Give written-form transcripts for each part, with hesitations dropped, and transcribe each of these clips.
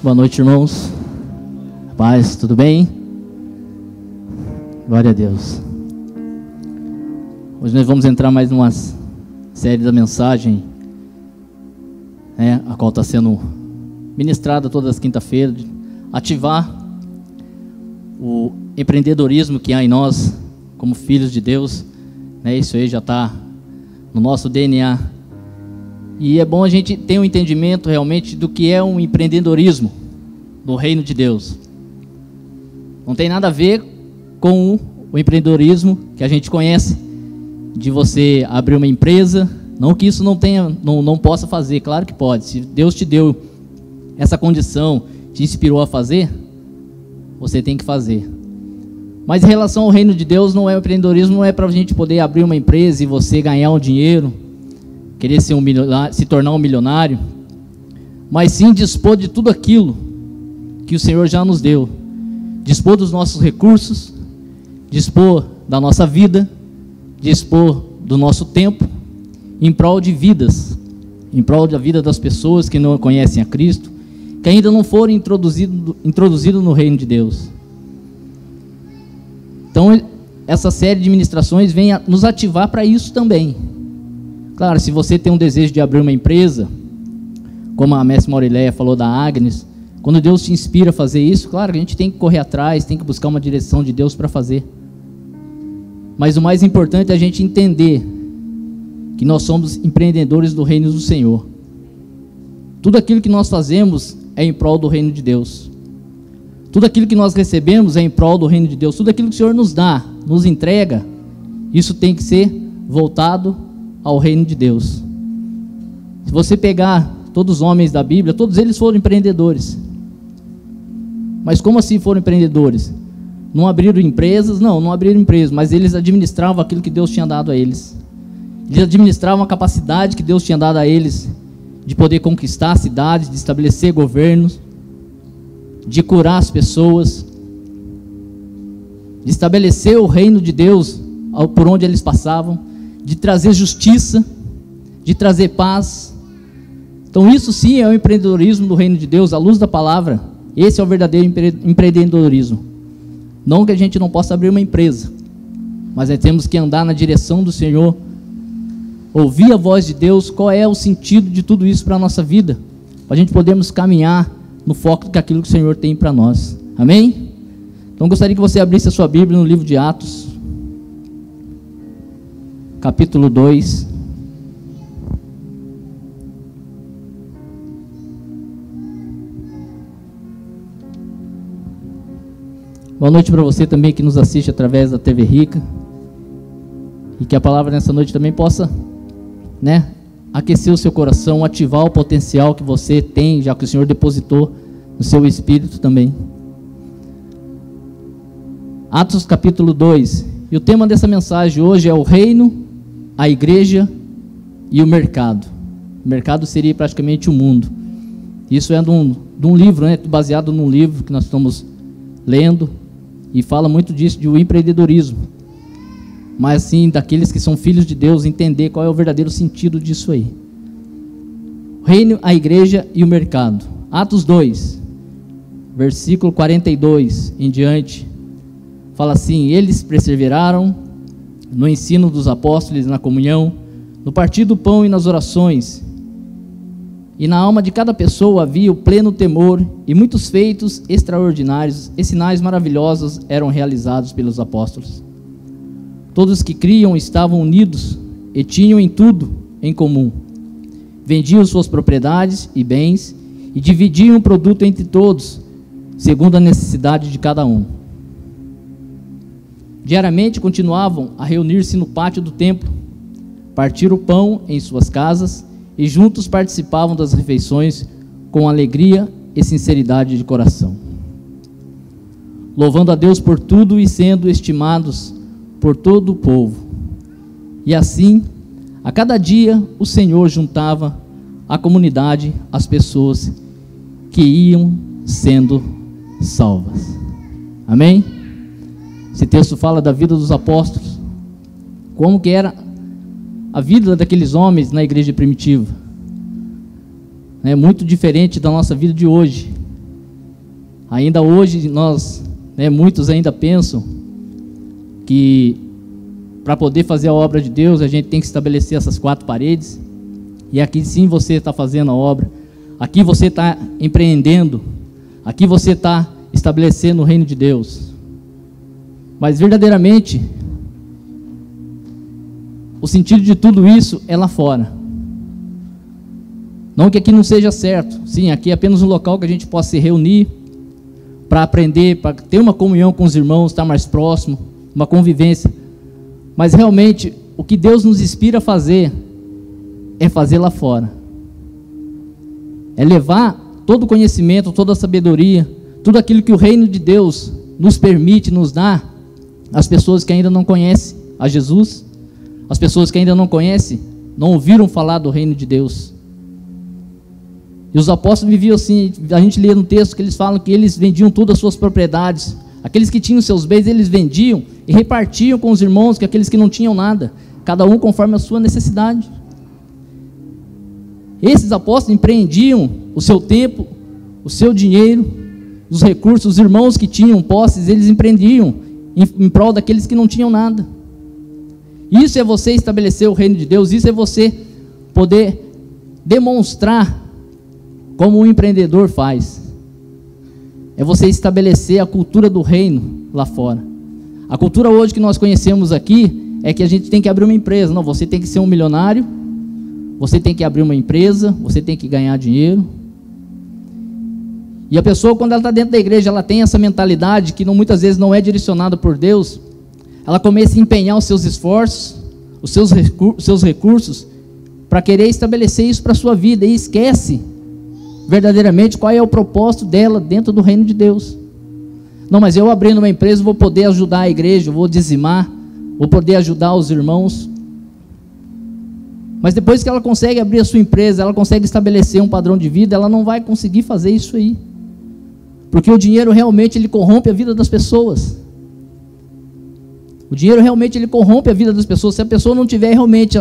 Boa noite, irmãos. Paz, tudo bem? Glória a Deus. Hoje nós vamos entrar mais numa série da mensagem, a qual está sendo ministrada todas as quinta-feiras, ativar o empreendedorismo que há em nós, como filhos de Deus, isso aí já está no nosso DNA. E é bom a gente ter um entendimento realmente do que é um empreendedorismo no reino de Deus. Não tem nada a ver com o empreendedorismo que a gente conhece, de você abrir uma empresa. Não que isso não possa fazer, claro que pode. Se Deus te deu essa condição, te inspirou a fazer, você tem que fazer. Mas em relação ao reino de Deus, não é o empreendedorismo, não é para a gente poder abrir uma empresa e você ganhar um dinheiro, querer ser se tornar um milionário, mas sim dispor de tudo aquilo que o Senhor já nos deu, dispor dos nossos recursos, dispor da nossa vida, dispor do nosso tempo, em prol de vidas, em prol da vida das pessoas que não conhecem a Cristo, que ainda não foram introduzidos no reino de Deus. Então, essa série de ministrações vem nos ativar para isso também. Claro, se você tem um desejo de abrir uma empresa, como a mestre Maurileia falou da Agnes, quando Deus te inspira a fazer isso, claro, a gente tem que correr atrás, tem que buscar uma direção de Deus para fazer. Mas o mais importante é a gente entender que nós somos empreendedores do reino do Senhor. Tudo aquilo que nós fazemos é em prol do reino de Deus. Tudo aquilo que nós recebemos é em prol do reino de Deus. Tudo aquilo que o Senhor nos dá, nos entrega, isso tem que ser voltado ao reino de Deus. Se você pegar todos os homens da Bíblia, todos eles foram empreendedores. Mas como assim foram empreendedores? Não abriram empresas? Não abriram empresas, mas eles administravam aquilo que Deus tinha dado a eles. Eles administravam a capacidade que Deus tinha dado a eles de poder conquistar cidades, de estabelecer governos, de curar as pessoas, de estabelecer o reino de Deus por onde eles passavam, de trazer justiça, de trazer paz. Então isso sim é o empreendedorismo do reino de Deus, à luz da palavra. Esse é o verdadeiro empreendedorismo. Não que a gente não possa abrir uma empresa, mas nós temos que andar na direção do Senhor, ouvir a voz de Deus. Qual é o sentido de tudo isso para a nossa vida, para a gente podermos caminhar no foco daquilo que o Senhor tem para nós. Amém? Então gostaria que você abrisse a sua Bíblia no livro de Atos, capítulo 2. Boa noite para você também que nos assiste através da TV Rica. E que a palavra nessa noite também possa, aquecer o seu coração, ativar o potencial que você tem, já que o Senhor depositou no seu espírito também. Atos capítulo 2. E o tema dessa mensagem hoje é o reino, a igreja e o mercado. O mercado seria praticamente o mundo. Isso é de um livro, baseado num livro que nós estamos lendo, e fala muito disso, de empreendedorismo. Mas sim, daqueles que são filhos de Deus, entender qual é o verdadeiro sentido disso aí. O reino, a igreja e o mercado. Atos 2, versículo 42 em diante, fala assim: eles perseveraram no ensino dos apóstolos, na comunhão, no partir do pão e nas orações. E na alma de cada pessoa havia o pleno temor, e muitos feitos extraordinários e sinais maravilhosos eram realizados pelos apóstolos. Todos que criam estavam unidos e tinham em tudo em comum. Vendiam suas propriedades e bens e dividiam o produto entre todos, segundo a necessidade de cada um. Diariamente continuavam a reunir-se no pátio do templo, partir o pão em suas casas, e juntos participavam das refeições com alegria e sinceridade de coração, louvando a Deus por tudo e sendo estimados por todo o povo. E assim, a cada dia, o Senhor juntava à comunidade as pessoas que iam sendo salvas. Amém? Esse texto fala da vida dos apóstolos, como que era a vida daqueles homens na igreja primitiva. É muito diferente da nossa vida de hoje. Ainda hoje muitos ainda pensam que para poder fazer a obra de Deus a gente tem que estabelecer essas 4 paredes, e aqui sim você está fazendo a obra, aqui você está empreendendo, aqui você está estabelecendo o reino de Deus. Mas verdadeiramente o sentido de tudo isso é lá fora. Não que aqui não seja certo, sim, aqui é apenas um local que a gente possa se reunir para aprender, para ter uma comunhão com os irmãos, estar mais próximo, uma convivência. Mas realmente o que Deus nos inspira a fazer é fazer lá fora. É levar todo o conhecimento, toda a sabedoria, tudo aquilo que o reino de Deus nos permite, nos dá, às pessoas que ainda não conhecem a Jesus, as pessoas que ainda não conhecem, não ouviram falar do reino de Deus. E os apóstolos viviam assim, a gente lê no texto que eles falam que eles vendiam todas as suas propriedades. Aqueles que tinham seus bens, eles vendiam e repartiam com os irmãos, que aqueles que não tinham nada, cada um conforme a sua necessidade. Esses apóstolos empreendiam o seu tempo, o seu dinheiro, os recursos, os irmãos que tinham posses, eles empreendiam em prol daqueles que não tinham nada. Isso é você estabelecer o reino de Deus, isso é você poder demonstrar como um empreendedor faz. É você estabelecer a cultura do reino lá fora. A cultura hoje que nós conhecemos aqui é que a gente tem que abrir uma empresa. Não, você tem que ser um milionário, você tem que abrir uma empresa, você tem que ganhar dinheiro. E a pessoa, quando ela está dentro da igreja, ela tem essa mentalidade que muitas vezes não é direcionada por Deus. Ela começa a empenhar os seus esforços, os seus recursos, para querer estabelecer isso para a sua vida, e esquece verdadeiramente qual é o propósito dela dentro do reino de Deus. Não, mas eu abrindo uma empresa vou poder ajudar a igreja, vou dizimar, vou poder ajudar os irmãos. Mas depois que ela consegue abrir a sua empresa, ela consegue estabelecer um padrão de vida, ela não vai conseguir fazer isso aí, porque o dinheiro realmente ele corrompe a vida das pessoas. O dinheiro realmente ele corrompe a vida das pessoas. Se a pessoa não tiver realmente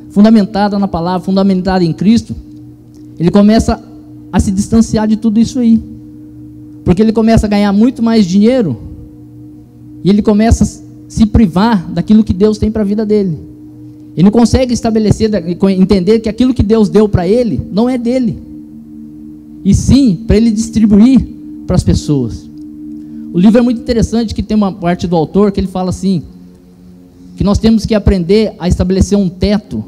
fundamentada na palavra, fundamentada em Cristo, ele começa a se distanciar de tudo isso aí, porque ele começa a ganhar muito mais dinheiro e ele começa a se privar daquilo que Deus tem para a vida dele. Ele não consegue estabelecer, entender que aquilo que Deus deu para ele não é dele, e sim para ele distribuir para as pessoas. O livro é muito interessante, que tem uma parte do autor que ele fala assim, que nós temos que aprender a estabelecer um teto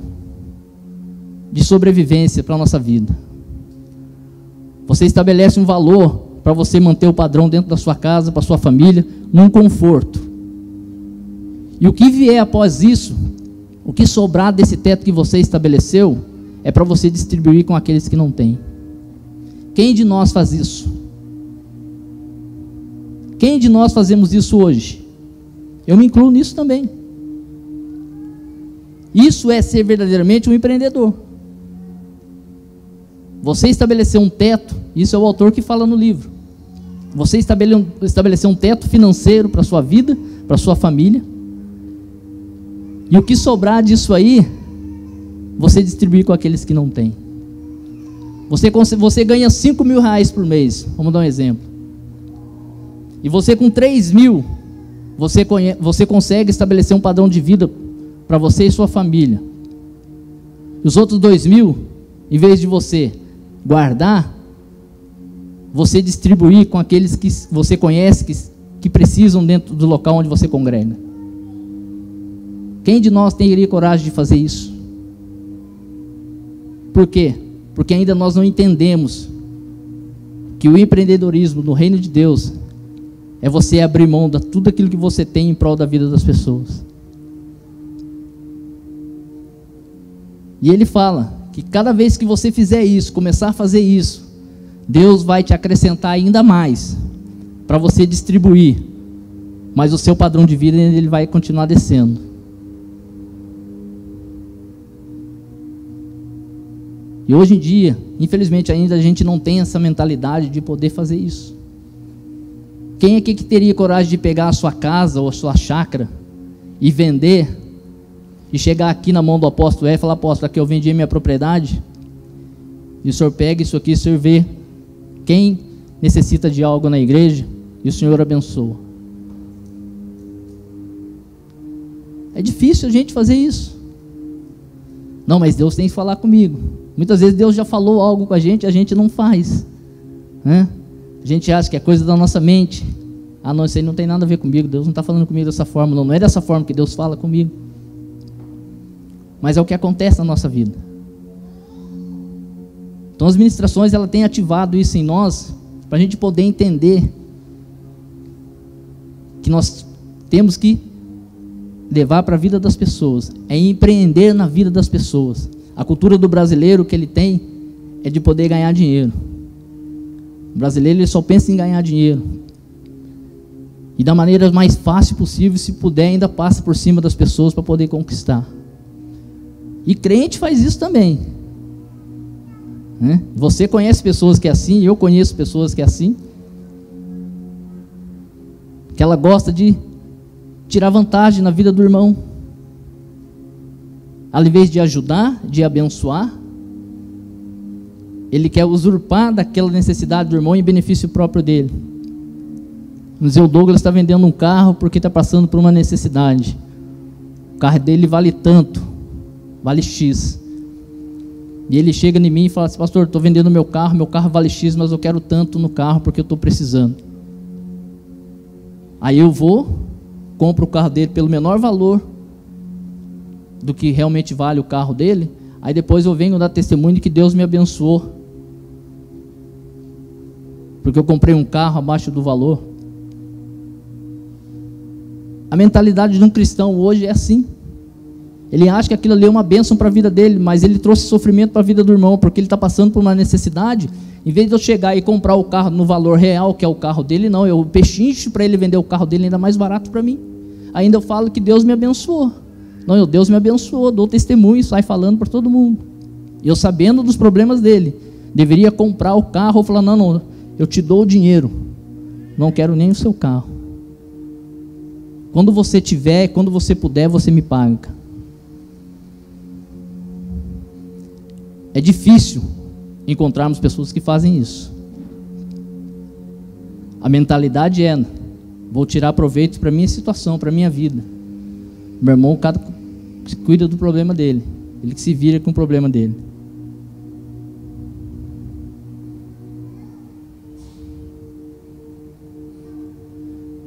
de sobrevivência para a nossa vida. Você estabelece um valor para você manter o padrão dentro da sua casa, para a sua família, num conforto. E o que vier após isso, o que sobrar desse teto que você estabeleceu, é para você distribuir com aqueles que não têm. Quem de nós faz isso? Quem de nós fazemos isso hoje? Eu me incluo nisso também. Isso é ser verdadeiramente um empreendedor. Você estabelecer um teto, isso é o autor que fala no livro. Você estabelecer um teto financeiro para a sua vida, para a sua família. E o que sobrar disso aí, você distribuir com aqueles que não têm. Você ganha 5 mil reais por mês, vamos dar um exemplo. E você com 3 mil, você consegue estabelecer um padrão de vida para você e sua família. E os outros 2 mil, em vez de você guardar, você distribuir com aqueles que você conhece, que precisam dentro do local onde você congrega. Quem de nós teria coragem de fazer isso? Por quê? Porque ainda nós não entendemos que o empreendedorismo no reino de Deus é você abrir mão de tudo aquilo que você tem em prol da vida das pessoas. E ele fala que cada vez que você fizer isso, começar a fazer isso, Deus vai te acrescentar ainda mais para você distribuir, mas o seu padrão de vida ele vai continuar descendo. E hoje em dia, infelizmente ainda a gente não tem essa mentalidade de poder fazer isso. Quem aqui que teria coragem de pegar a sua casa ou a sua chácara e vender, e chegar aqui na mão do apóstolo e falar: apóstolo, aqui eu vendi minha propriedade, e o senhor pega isso aqui, o senhor vê quem necessita de algo na igreja e o Senhor abençoa. É difícil a gente fazer isso. Não, mas Deus tem que falar comigo. Muitas vezes Deus já falou algo com a gente não faz, né? A gente acha que é coisa da nossa mente. Ah, não, isso aí não tem nada a ver comigo, Deus não está falando comigo dessa forma. Não é dessa forma que Deus fala comigo. Mas é o que acontece na nossa vida. Então as ministrações, ela tem ativado isso em nós, para a gente poder entender que nós temos que levar para a vida das pessoas, é empreender na vida das pessoas. A cultura do brasileiro que ele tem é de poder ganhar dinheiro. O brasileiro, ele só pensa em ganhar dinheiro. E da maneira mais fácil possível, se puder, ainda passa por cima das pessoas para poder conquistar. E crente faz isso também, né? Você conhece pessoas que é assim, eu conheço pessoas que é assim, que ela gosta de tirar vantagem na vida do irmão. Ao invés de ajudar, de abençoar, ele quer usurpar daquela necessidade do irmão em benefício próprio dele. Vamos dizer, o Douglas está vendendo um carro porque está passando por uma necessidade. O carro dele vale tanto, vale X. E ele chega em mim e fala assim: pastor, estou vendendo meu carro vale X, mas eu quero tanto no carro porque eu estou precisando. Aí eu vou, compro o carro dele pelo menor valor do que realmente vale o carro dele. Aí depois eu venho dar testemunho de que Deus me abençoou, porque eu comprei um carro abaixo do valor. A mentalidade de um cristão hoje é assim. Ele acha que aquilo ali é uma bênção para a vida dele, mas ele trouxe sofrimento para a vida do irmão, porque ele está passando por uma necessidade. Em vez de eu chegar e comprar o carro no valor real, que é o carro dele, não, eu pechincho para ele vender o carro dele ainda mais barato para mim. Ainda eu falo que Deus me abençoou. Não, Deus me abençoou, dou testemunho, sai falando para todo mundo. Eu, sabendo dos problemas dele, deveria comprar o carro ou falar: não, eu te dou o dinheiro, não quero nem o seu carro. Quando você tiver, quando você puder, você me paga. É difícil encontrarmos pessoas que fazem isso. A mentalidade é: vou tirar proveito para a minha situação, para a minha vida. Meu irmão, cada cuida do problema dele, ele que se vira com o problema dele.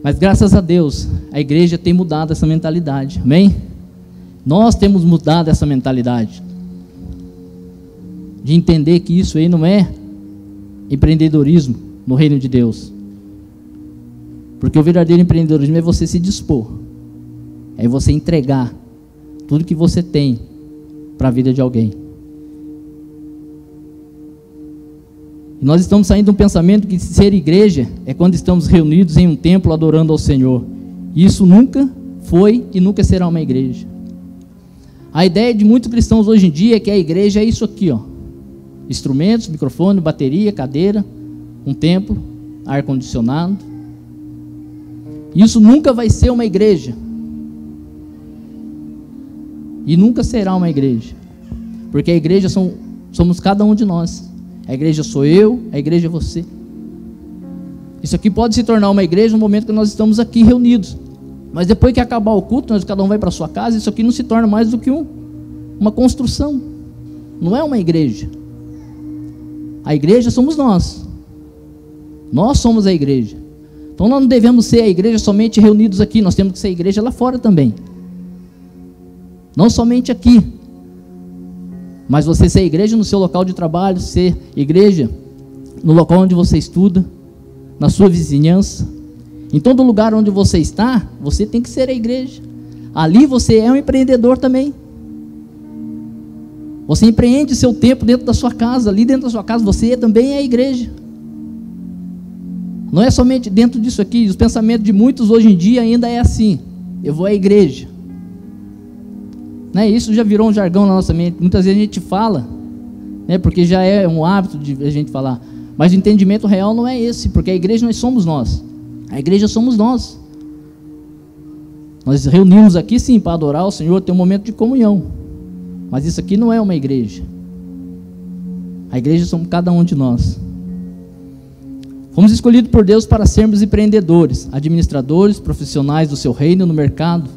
Mas graças a Deus, a igreja tem mudado essa mentalidade, amém? Nós temos mudado essa mentalidade, de entender que isso aí não é empreendedorismo no reino de Deus. Porque o verdadeiro empreendedorismo é você se dispor, é você entregar tudo que você tem para a vida de alguém. E nós estamos saindo de um pensamento que ser igreja é quando estamos reunidos em um templo adorando ao Senhor. E isso nunca foi e nunca será uma igreja. A ideia de muitos cristãos hoje em dia é que a igreja é isso aqui, ó: instrumentos, microfone, bateria, cadeira, um templo, ar-condicionado. Isso nunca vai ser uma igreja. E nunca será uma igreja. Porque a igreja somos cada um de nós. A igreja sou eu, a igreja é você. Isso aqui pode se tornar uma igreja no momento que nós estamos aqui reunidos. Mas depois que acabar o culto, cada um vai para a sua casa, isso aqui não se torna mais do que uma construção. Não é uma igreja. A igreja somos nós. Nós somos a igreja. Então nós não devemos ser a igreja somente reunidos aqui, nós temos que ser a igreja lá fora também. Não somente aqui. Mas você ser igreja no seu local de trabalho, ser igreja no local onde você estuda, na sua vizinhança, em todo lugar onde você está, você tem que ser a igreja. Ali você é um empreendedor também. Você empreende seu tempo dentro da sua casa, ali dentro da sua casa você também é a igreja. Não é somente dentro disso aqui. Os pensamentos de muitos hoje em dia ainda é assim: eu vou à igreja. Né? Isso já virou um jargão na nossa mente. Muitas vezes a gente fala, né, porque já é um hábito de a gente falar. Mas o entendimento real não é esse, porque a igreja nós somos nós. A igreja somos nós. Nós reunimos aqui sim para adorar o Senhor, ter um momento de comunhão. Mas isso aqui não é uma igreja. A igreja somos cada um de nós. Fomos escolhidos por Deus para sermos empreendedores, administradores, profissionais do seu reino no mercado.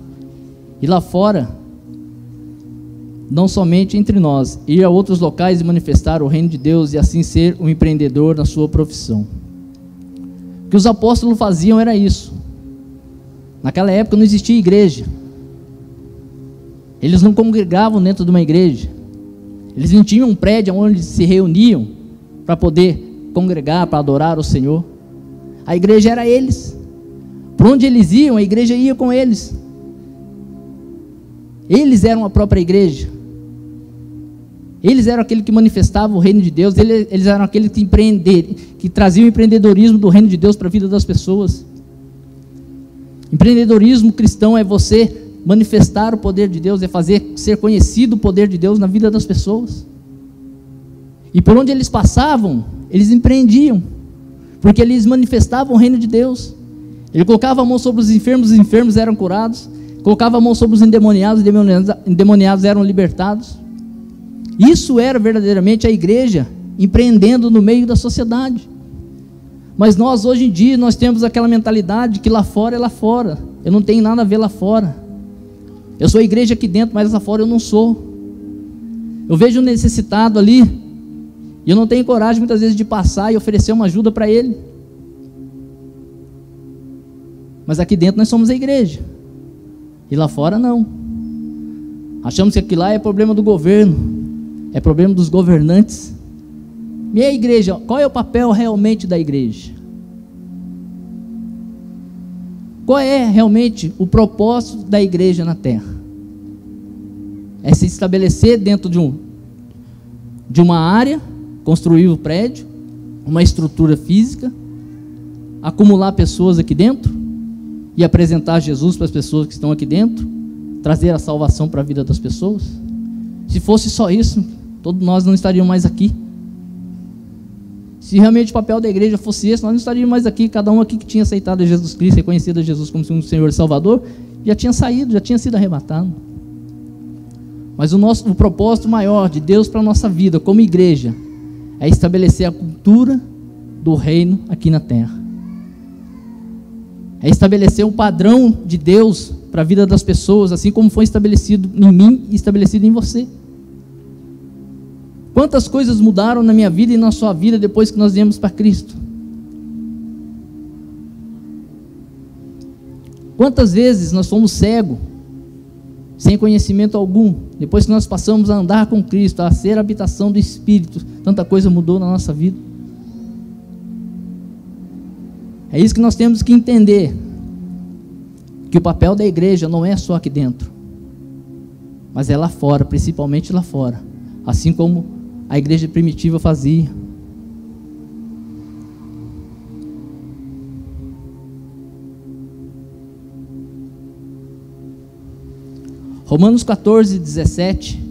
E lá fora, não somente entre nós, ir a outros locais e manifestar o reino de Deus e assim ser um empreendedor na sua profissão. O que os apóstolos faziam era isso. Naquela época não existia igreja. Eles não congregavam dentro de uma igreja. Eles não tinham um prédio onde se reuniam para poder congregar, para adorar o Senhor. A igreja era eles. Por onde eles iam, a igreja ia com eles. Eles eram a própria igreja. Eles eram aquele que manifestavam o reino de Deus. Eles eram aqueles que traziam o empreendedorismo do reino de Deus para a vida das pessoas. Empreendedorismo cristão é você manifestar o poder de Deus, é fazer ser conhecido o poder de Deus na vida das pessoas. E por onde eles passavam, eles empreendiam, porque eles manifestavam o reino de Deus. Ele colocava a mão sobre os enfermos eram curados. Colocava a mão sobre os endemoniados eram libertados. Isso era verdadeiramente a igreja empreendendo no meio da sociedade. Mas nós hoje em dia, nós temos aquela mentalidade que lá fora é lá fora. Eu não tenho nada a ver lá fora. Eu sou a igreja aqui dentro, mas lá fora eu não sou. Eu vejo um necessitado ali, e eu não tenho coragem muitas vezes de passar e oferecer uma ajuda para ele. Mas aqui dentro nós somos a igreja. E lá fora não. Achamos que aqui lá é problema do governo, é problema dos governantes. E a igreja, qual é o papel realmente da igreja? Qual é realmente o propósito da igreja na terra? É se estabelecer dentro de uma área, construir o prédio, uma estrutura física, acumular pessoas aqui dentro e apresentar Jesus para as pessoas que estão aqui dentro, trazer a salvação para a vida das pessoas. Se fosse só isso, todos nós não estaríamos mais aqui. Se realmente o papel da igreja fosse esse, nós não estaríamos mais aqui. Cada um aqui que tinha aceitado a Jesus Cristo, reconhecido a Jesus como Senhor e Salvador, já tinha saído, já tinha sido arrebatado. Mas o propósito maior de Deus para a nossa vida como igreja é estabelecer a cultura do reino aqui na terra. É estabelecer o padrão de Deus para a vida das pessoas, assim como foi estabelecido em mim e estabelecido em você. Quantas coisas mudaram na minha vida e na sua vida depois que nós viemos para Cristo? Quantas vezes nós fomos cegos, sem conhecimento algum, depois que nós passamos a andar com Cristo, a ser a habitação do Espírito, tanta coisa mudou na nossa vida. É isso que nós temos que entender, que o papel da igreja não é só aqui dentro, mas é lá fora, principalmente lá fora, assim como a igreja primitiva fazia. Romanos 14, 17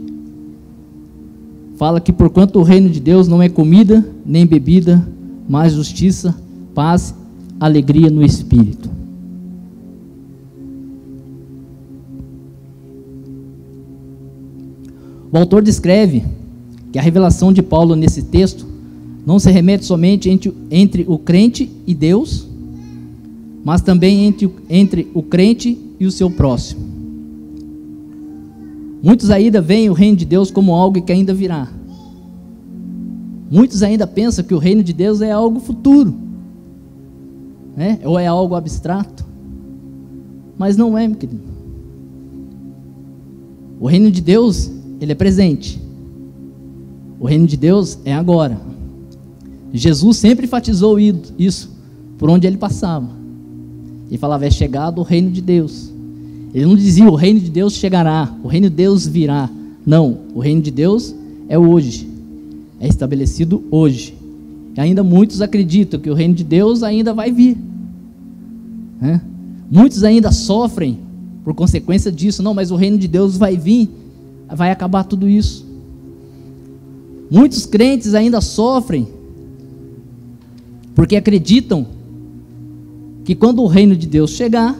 fala que porquanto o reino de Deus não é comida nem bebida, mas justiça, paz, alegria no Espírito. O autor descreve que a revelação de Paulo nesse texto não se remete somente entre o crente e Deus, mas também entre o crente e o seu próximo. Muitos ainda veem o reino de Deus como algo que ainda virá. Muitos ainda pensam que o reino de Deus é algo futuro, né? Ou é algo abstrato. Mas não é, meu querido. O reino de Deus, ele é presente. O reino de Deus é agora. Jesus sempre enfatizou isso por onde ele passava. Ele falava, é chegado o reino de Deus. Ele não dizia, o reino de Deus chegará, o reino de Deus virá. Não, o reino de Deus é hoje, é estabelecido hoje. E ainda muitos acreditam que o reino de Deus ainda vai vir, né? Muitos ainda sofrem por consequência disso. Não, mas o reino de Deus vai vir, vai acabar tudo isso. Muitos crentes ainda sofrem porque acreditam que quando o reino de Deus chegar,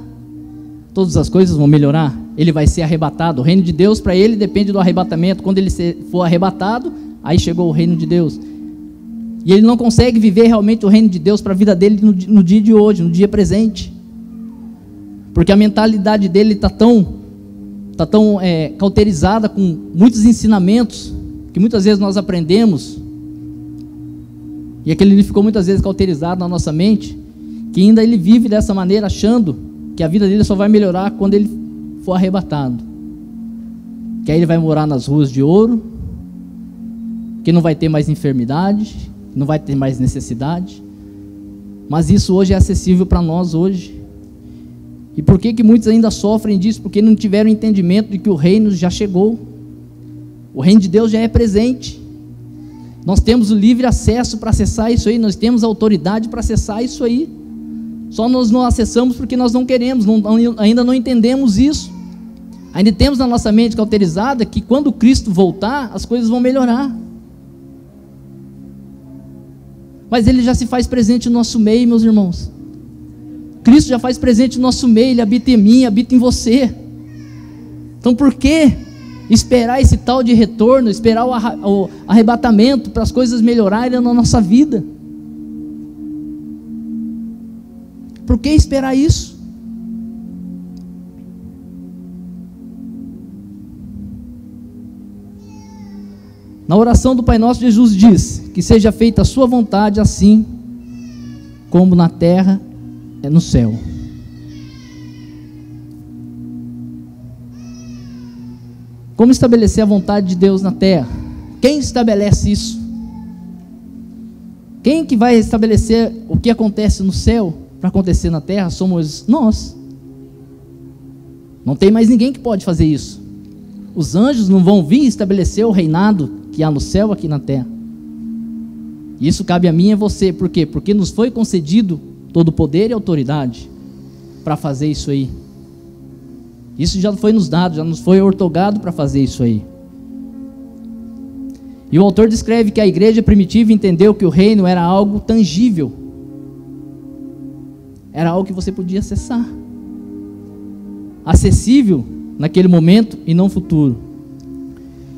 todas as coisas vão melhorar, ele vai ser arrebatado. O reino de Deus para ele depende do arrebatamento. Quando ele for arrebatado, aí chegou o reino de Deus. E ele não consegue viver realmente o reino de Deus para a vida dele no dia de hoje, no dia presente. Porque a mentalidade dele está tão cauterizada com muitos ensinamentos que muitas vezes nós aprendemos, e aquele livro ficou muitas vezes cauterizado na nossa mente, que ainda ele vive dessa maneira, achando que a vida dele só vai melhorar quando ele for arrebatado, que aí ele vai morar nas ruas de ouro, que não vai ter mais enfermidade, não vai ter mais necessidade. Mas isso hoje é acessível para nós hoje. E por que muitos ainda sofrem disso? Porque não tiveram entendimento de que o reino já chegou. O reino de Deus já é presente. Nós temos o livre acesso para acessar isso aí, nós temos a autoridade para acessar isso aí. Só nós não acessamos porque nós não queremos, ainda não entendemos isso. Ainda temos na nossa mente cauterizada que quando Cristo voltar, as coisas vão melhorar. Mas Ele já se faz presente no nosso meio, meus irmãos. Cristo já faz presente no nosso meio, Ele habita em mim, habita em você. Então por que esperar esse tal de retorno, esperar o arrebatamento para as coisas melhorarem na nossa vida? Por que esperar isso? Na oração do Pai Nosso, Jesus diz que seja feita a sua vontade, assim como na terra é no céu. Como estabelecer a vontade de Deus na terra? Quem estabelece isso? Quem que vai estabelecer o que acontece no céu para acontecer na terra? Somos nós. Não tem mais ninguém que pode fazer isso. Os anjos não vão vir estabelecer o reinado que há no céu aqui na terra. Isso cabe a mim e a você. Por quê? Porque nos foi concedido todo o poder e autoridade para fazer isso aí. Isso já foi nos dado, já nos foi outorgado para fazer isso aí. E o autor descreve que a igreja primitiva entendeu que o reino era algo tangível. Era algo que você podia acessar. Acessível naquele momento e não futuro.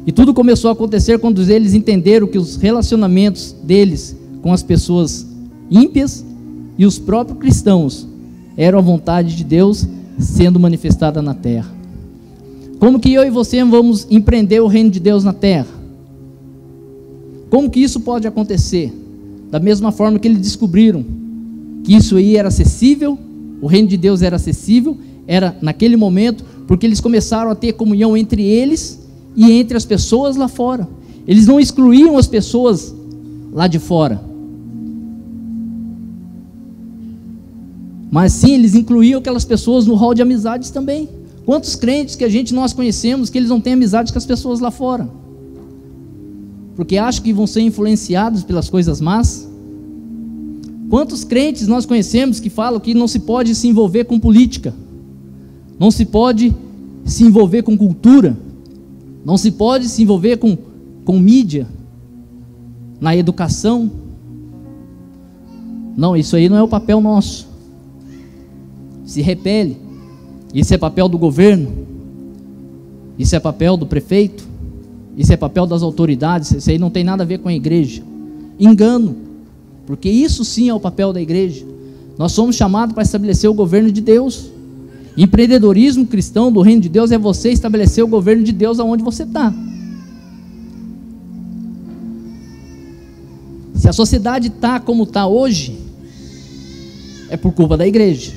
E tudo começou a acontecer quando eles entenderam que os relacionamentos deles com as pessoas ímpias e os próprios cristãos eram a vontade de Deus sendo manifestada na terra. Como que eu e você vamos empreender o reino de Deus na terra? Como que isso pode acontecer? Da mesma forma que eles descobriram que isso aí era acessível, o reino de Deus era acessível, era naquele momento, porque eles começaram a ter comunhão entre eles e entre as pessoas lá fora. Eles não excluíam as pessoas lá de fora, mas sim, eles incluíam aquelas pessoas no hall de amizades também. Quantos crentes que nós conhecemos que eles não têm amizade com as pessoas lá fora? Porque acham que vão ser influenciados pelas coisas más? Quantos crentes nós conhecemos que falam que não se pode se envolver com política, não se pode se envolver com cultura, não se pode se envolver com mídia, na educação? Não, isso aí não é o papel nosso. Se repele. Isso é papel do governo, isso é papel do prefeito, isso é papel das autoridades. Isso aí não tem nada a ver com a igreja. Engano, porque isso sim é o papel da igreja. Nós somos chamados para estabelecer o governo de Deus. Empreendedorismo cristão do reino de Deus é você estabelecer o governo de Deus aonde você está. Se a sociedade está como está hoje, é por culpa da igreja.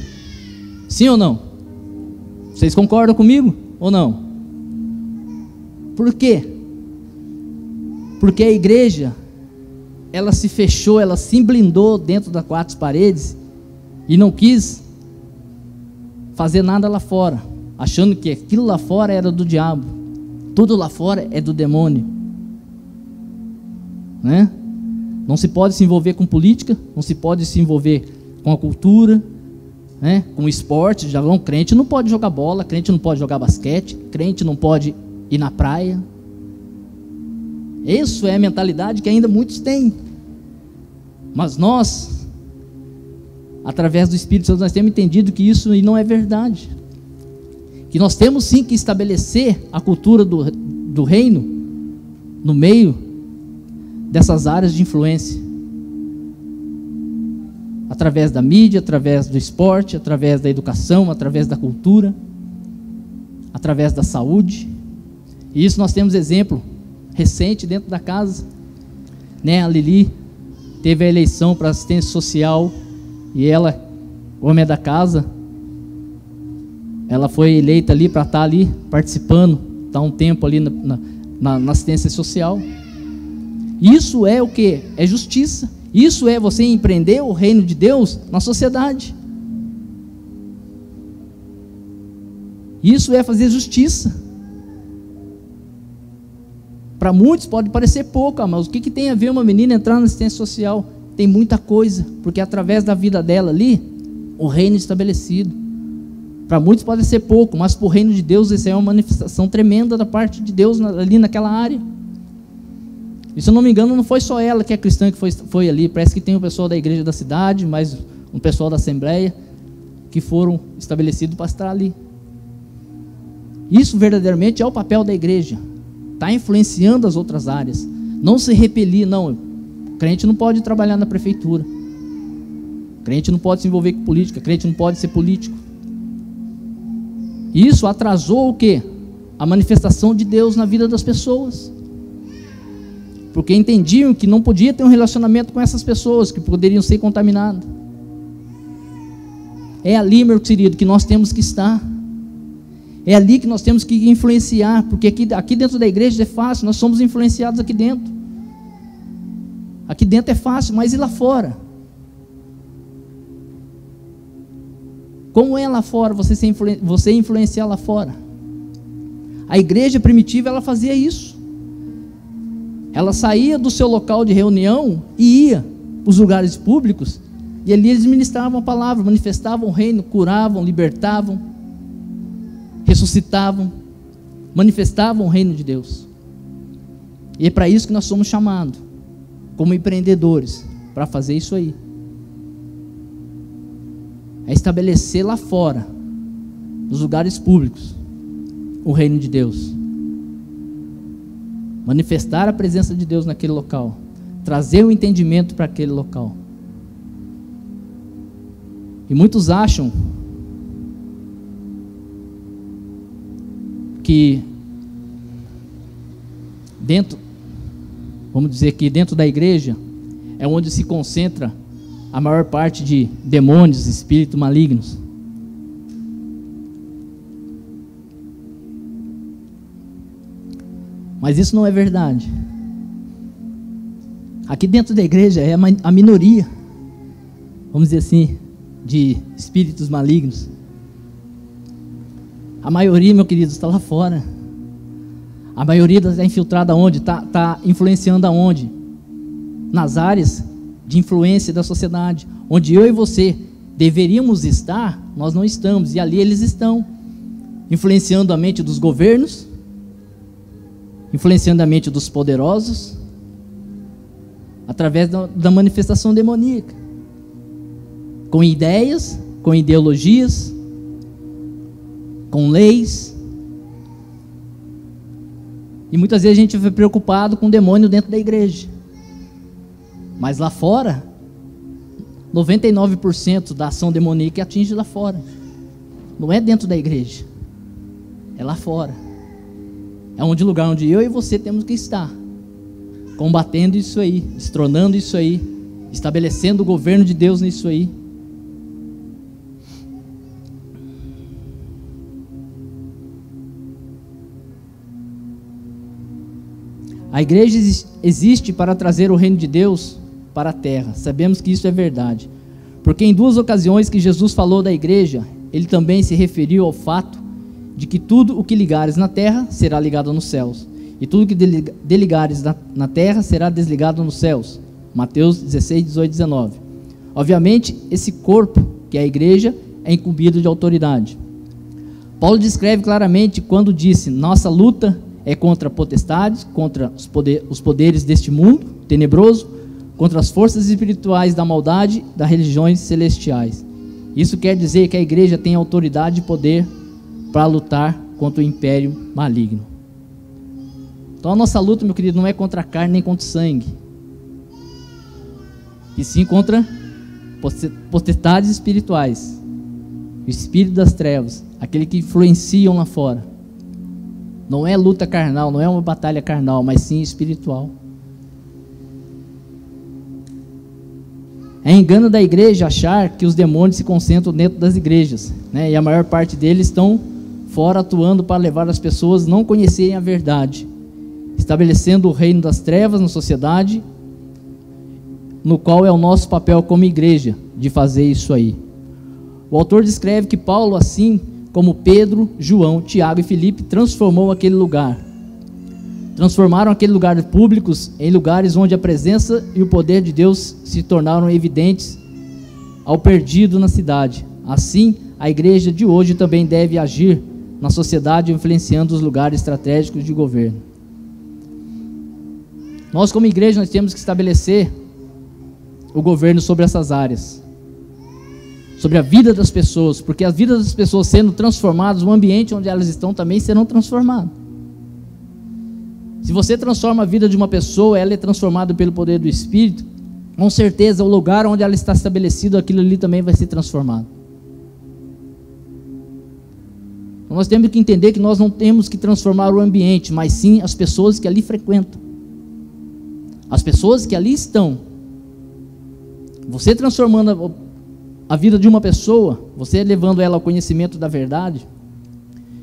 Sim ou não? Vocês concordam comigo ou não? Por quê? Porque a igreja, ela se fechou, ela se blindou dentro das quatro paredes e não quis fazer nada lá fora, achando que aquilo lá fora era do diabo, tudo lá fora é do demônio, né? Não se pode se envolver com política, não se pode se envolver com a cultura, né? Com esporte. Já não, crente não pode jogar bola, crente não pode jogar basquete, crente não pode ir na praia. Isso é a mentalidade que ainda muitos têm. Mas nós, através do Espírito Santo, nós temos entendido que isso não é verdade. Que nós temos sim que estabelecer a cultura do reino no meio dessas áreas de influência. através da mídia, através do esporte, através da educação, através da cultura, através da saúde. E isso nós temos exemplo recente dentro da casa, né? A Lili teve a eleição para assistência social e ela, homem da casa, ela foi eleita ali para estar ali participando, estar um tempo ali na assistência social. Isso é o que? É justiça. Isso é você empreender o reino de Deus na sociedade. Isso é fazer justiça. Para muitos pode parecer pouco, mas o que tem a ver uma menina entrar na assistência social? Tem muita coisa, porque através da vida dela ali, o reino é estabelecido. Para muitos pode ser pouco, mas para o reino de Deus isso é uma manifestação tremenda da parte de Deus ali naquela área. E se eu não me engano, não foi só ela que é cristã que foi ali, parece que tem o pessoal da igreja da cidade, mais um pessoal da assembleia, que foram estabelecidos para estar ali. Isso verdadeiramente é o papel da igreja, está influenciando as outras áreas, não se repelir, não, o crente não pode trabalhar na prefeitura, o crente não pode se envolver com política, o crente não pode ser político. Isso atrasou o quê? A manifestação de Deus na vida das pessoas, porque entendiam que não podia ter um relacionamento com essas pessoas, que poderiam ser contaminadas. É ali, meu querido, que nós temos que estar, é ali que nós temos que influenciar, porque aqui dentro da igreja é fácil, nós somos influenciados aqui dentro é fácil, mas e lá fora? Como é lá fora, você influenciar lá fora? A igreja primitiva, ela fazia isso. Ela saía do seu local de reunião e ia para os lugares públicos, e ali eles ministravam a palavra, manifestavam o reino, curavam, libertavam, ressuscitavam, manifestavam o reino de Deus. E é para isso que nós somos chamados, como empreendedores, para fazer isso aí. É estabelecer lá fora, nos lugares públicos, o reino de Deus. Manifestar a presença de Deus naquele local, trazer o entendimento para aquele local. E muitos acham que vamos dizer que dentro da igreja é onde se concentra a maior parte de demônios, espíritos malignos. Mas isso não é verdade. Aqui dentro da igreja é a minoria, vamos dizer assim, de espíritos malignos. A maioria, meu querido, está lá fora. A maioria está infiltrada aonde? Está influenciando aonde? Nas áreas de influência da sociedade. Onde eu e você deveríamos estar, nós não estamos. E ali eles estão. Influenciando a mente dos governos, influenciando a mente dos poderosos, através da manifestação demoníaca. Com ideias, com ideologias, com leis. E muitas vezes a gente fica preocupado com o demônio dentro da igreja. Mas lá fora, 99% da ação demoníaca atinge lá fora. Não é dentro da igreja. É lá fora. É onde lugar onde eu e você temos que estar. Combatendo isso aí, destronando isso aí, estabelecendo o governo de Deus nisso aí. A igreja existe para trazer o reino de Deus para a terra. Sabemos que isso é verdade. Porque em 2 ocasiões que Jesus falou da igreja, ele também se referiu ao fato de que tudo o que ligares na terra será ligado nos céus. E tudo o que desligares na terra será desligado nos céus. Mateus 16, 18, 19. Obviamente, esse corpo, que é a igreja, é incumbido de autoridade. Paulo descreve claramente quando disse: nossa luta é contra potestades, contra os poderes deste mundo tenebroso, contra as forças espirituais da maldade das religiões celestiais. Isso quer dizer que a igreja tem autoridade e poder para lutar contra o império maligno. Então a nossa luta, meu querido, não é contra a carne nem contra o sangue, e sim contra potestades espirituais, o espírito das trevas, aquele que influenciam lá fora. Não é luta carnal, não é uma batalha carnal, mas sim espiritual. É engano da igreja achar que os demônios se concentram dentro das igrejas, né? E a maior parte deles estão fora atuando para levar as pessoas a não conhecerem a verdade, estabelecendo o reino das trevas na sociedade, no qual é o nosso papel como igreja, de fazer isso aí. O autor descreve que Paulo, assim como Pedro, João, Tiago e Filipe, transformaram aquele lugar de públicos em lugares onde a presença e o poder de Deus se tornaram evidentes ao perdido na cidade. Assim, a igreja de hoje também deve agir na sociedade, influenciando os lugares estratégicos de governo. Nós, como igreja, nós temos que estabelecer o governo sobre essas áreas, sobre a vida das pessoas, porque a vida das pessoas sendo transformadas, o ambiente onde elas estão também serão transformados. Se você transforma a vida de uma pessoa, ela é transformada pelo poder do Espírito, com certeza o lugar onde ela está estabelecida, aquilo ali também vai ser transformado. Então nós temos que entender que nós não temos que transformar o ambiente, mas sim as pessoas que ali frequentam, as pessoas que ali estão. Você transformando a vida de uma pessoa, você levando ela ao conhecimento da verdade,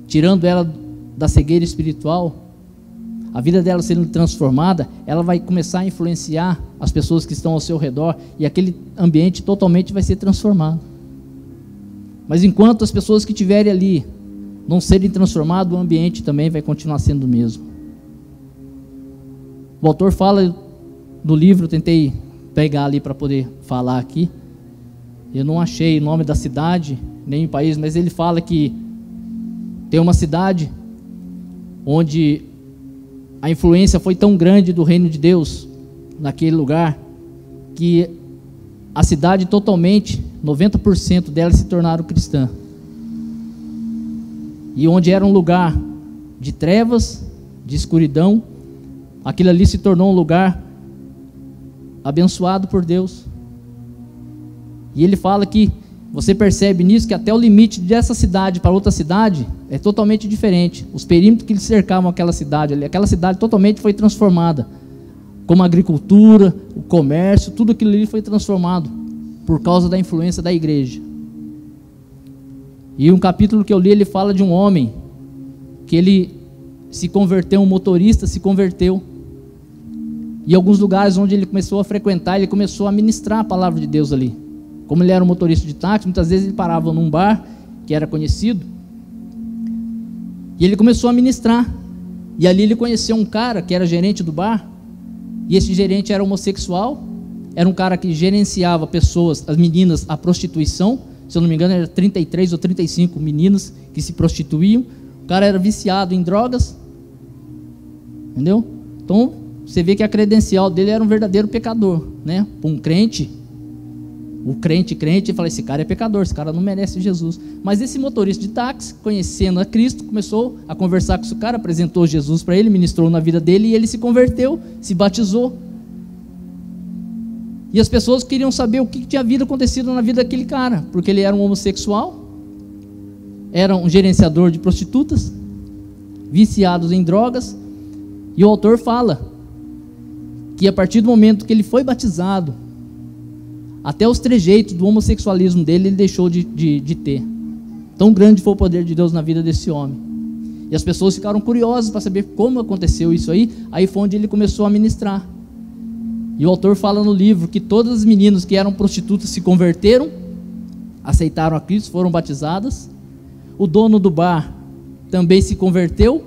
tirando ela da cegueira espiritual, a vida dela sendo transformada, ela vai começar a influenciar as pessoas que estão ao seu redor, e aquele ambiente totalmente vai ser transformado. Mas enquanto as pessoas que estiverem ali não serem transformadas, o ambiente também vai continuar sendo o mesmo. O autor fala no livro, tentei pegar ali para poder falar aqui, eu não achei o nome da cidade, nem o país, mas ele fala que tem uma cidade onde a influência foi tão grande do reino de Deus naquele lugar, que a cidade totalmente, 90% dela se tornaram cristã. E onde era um lugar de trevas, de escuridão, aquilo ali se tornou um lugar abençoado por Deus. E ele fala que você percebe nisso que até o limite dessa cidade para outra cidade é totalmente diferente. Os perímetros que cercavam aquela cidade totalmente foi transformada, como a agricultura, o comércio, tudo aquilo ali foi transformado por causa da influência da igreja. E um capítulo que eu li, ele fala de um homem que ele se converteu, um motorista se converteu, e alguns lugares onde ele começou a frequentar, ele começou a ministrar a palavra de Deus ali. Como ele era um motorista de táxi, muitas vezes ele parava num bar que era conhecido, e ele começou a ministrar, e ali ele conheceu um cara que era gerente do bar, e esse gerente era homossexual, era um cara que gerenciava pessoas, as meninas, a prostituição. Se eu não me engano, era 33 ou 35 meninas que se prostituíam. O cara era viciado em drogas, entendeu? Então você vê que a credencial dele era um verdadeiro pecador, né? Um crente, o crente fala, esse cara é pecador, esse cara não merece Jesus. Mas esse motorista de táxi, conhecendo a Cristo, começou a conversar com esse cara, apresentou Jesus para ele, ministrou na vida dele, e ele se converteu, se batizou. E as pessoas queriam saber o que tinha acontecido na vida daquele cara, porque ele era um homossexual, era um gerenciador de prostitutas, viciados em drogas. E o autor fala que a partir do momento que ele foi batizado, até os trejeitos do homossexualismo dele, ele deixou de ter. Tão grande foi o poder de Deus na vida desse homem. E as pessoas ficaram curiosas para saber como aconteceu isso aí. Aí foi onde ele começou a ministrar. E o autor fala no livro que todas as meninas que eram prostitutas se converteram, aceitaram a Cristo, foram batizadas. O dono do bar também se converteu.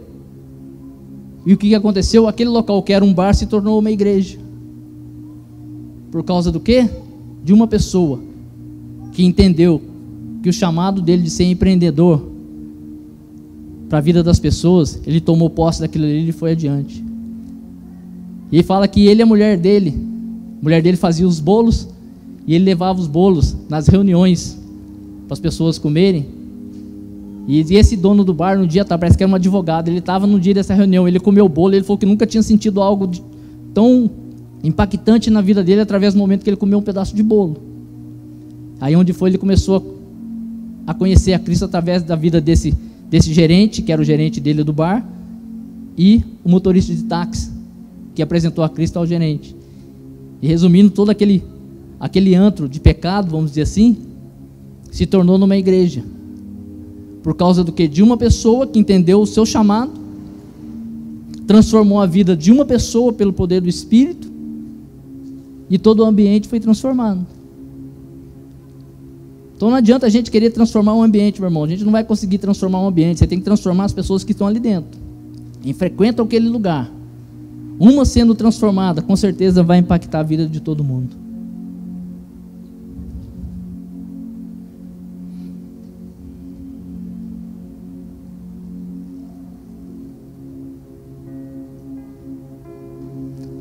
E o que aconteceu? Aquele local que era um bar se tornou uma igreja. Por causa do quê? De uma pessoa que entendeu que o chamado dele de ser empreendedor para a vida das pessoas, ele tomou posse daquilo ali e foi adiante. E ele fala que ele e a mulher dele fazia os bolos, e ele levava os bolos nas reuniões para as pessoas comerem. E esse dono do bar, no dia, parece que era um advogado, ele estava no dia dessa reunião, ele comeu o bolo, ele falou que nunca tinha sentido algo tão impactante na vida dele através do momento que ele comeu um pedaço de bolo. Aí onde foi, ele começou a conhecer a Cristo através da vida desse gerente, que era o gerente dele do bar, e o motorista de táxi, que apresentou a Cristo ao gerente. E resumindo, todo aquele antro de pecado, vamos dizer assim, se tornou numa igreja. Por causa do que? De uma pessoa que entendeu o seu chamado, transformou a vida de uma pessoa pelo poder do Espírito, e todo o ambiente foi transformado. Então não adianta a gente querer transformar um ambiente, meu irmão. A gente não vai conseguir transformar um ambiente. Você tem que transformar as pessoas que estão ali dentro e frequentam aquele lugar. Uma sendo transformada, com certeza vai impactar a vida de todo mundo.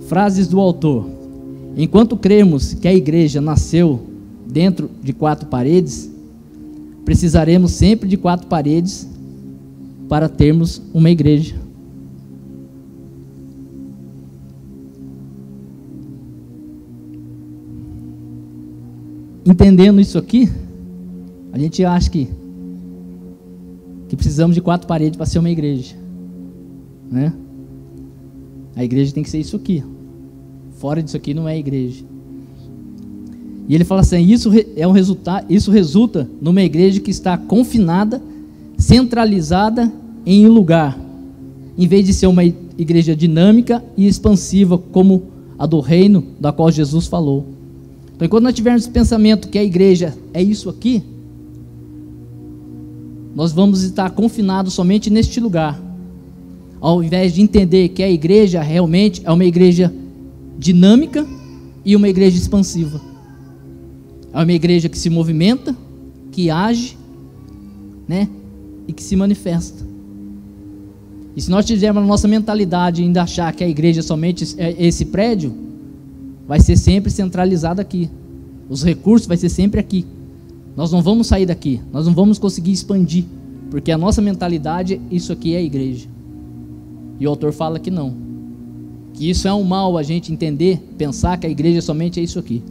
Frases do autor. Enquanto cremos que a igreja nasceu dentro de 4 paredes, precisaremos sempre de 4 paredes para termos uma igreja. Entendendo isso aqui, a gente acha que precisamos de 4 paredes para ser uma igreja, né? A igreja tem que ser isso aqui. Fora disso aqui não é igreja. E ele fala assim, isso resulta numa igreja que está confinada, centralizada em um lugar, em vez de ser uma igreja dinâmica e expansiva como a do reino, da qual Jesus falou. Então, enquanto nós tivermos o pensamento que a igreja é isso aqui, nós vamos estar confinados somente neste lugar, ao invés de entender que a igreja realmente é uma igreja dinâmica e uma igreja expansiva. É uma igreja que se movimenta, que age, né, e que se manifesta. E se nós tivermos a nossa mentalidade ainda achar que a igreja somente é esse prédio, vai ser sempre centralizado aqui. Os recursos vai ser sempre aqui. Nós não vamos sair daqui, nós não vamos conseguir expandir, porque a nossa mentalidade, isso aqui é a igreja. E o autor fala que não, que isso é um mal a gente entender, pensar que a igreja somente é isso aqui.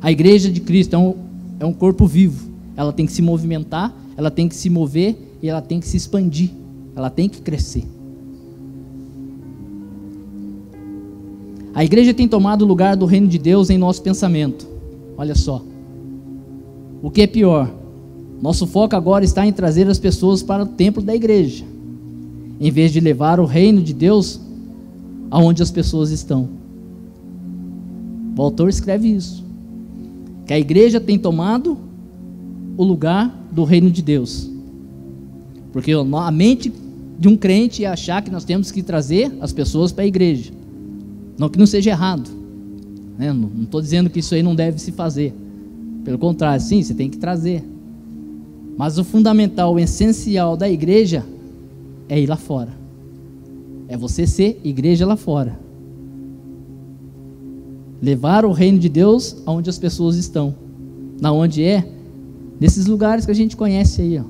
A igreja de Cristo é um corpo vivo, ela tem que se movimentar, ela tem que se mover e ela tem que se expandir, ela tem que crescer. A igreja tem tomado o lugar do reino de Deus em nosso pensamento. Olha só, o que é pior, nosso foco agora está em trazer as pessoas para o templo da igreja, em vez de levar o reino de Deus aonde as pessoas estão. O autor escreve isso, que a igreja tem tomado o lugar do reino de Deus, porque a mente de um crente é achar que nós temos que trazer as pessoas para a igreja. Não que não seja errado, né? Não estou dizendo que isso aí não deve se fazer, pelo contrário, sim, você tem que trazer, mas o fundamental, o essencial da igreja é ir lá fora, é você ser igreja lá fora, levar o reino de Deus aonde as pessoas estão, na onde é, nesses lugares que a gente conhece aí, ó,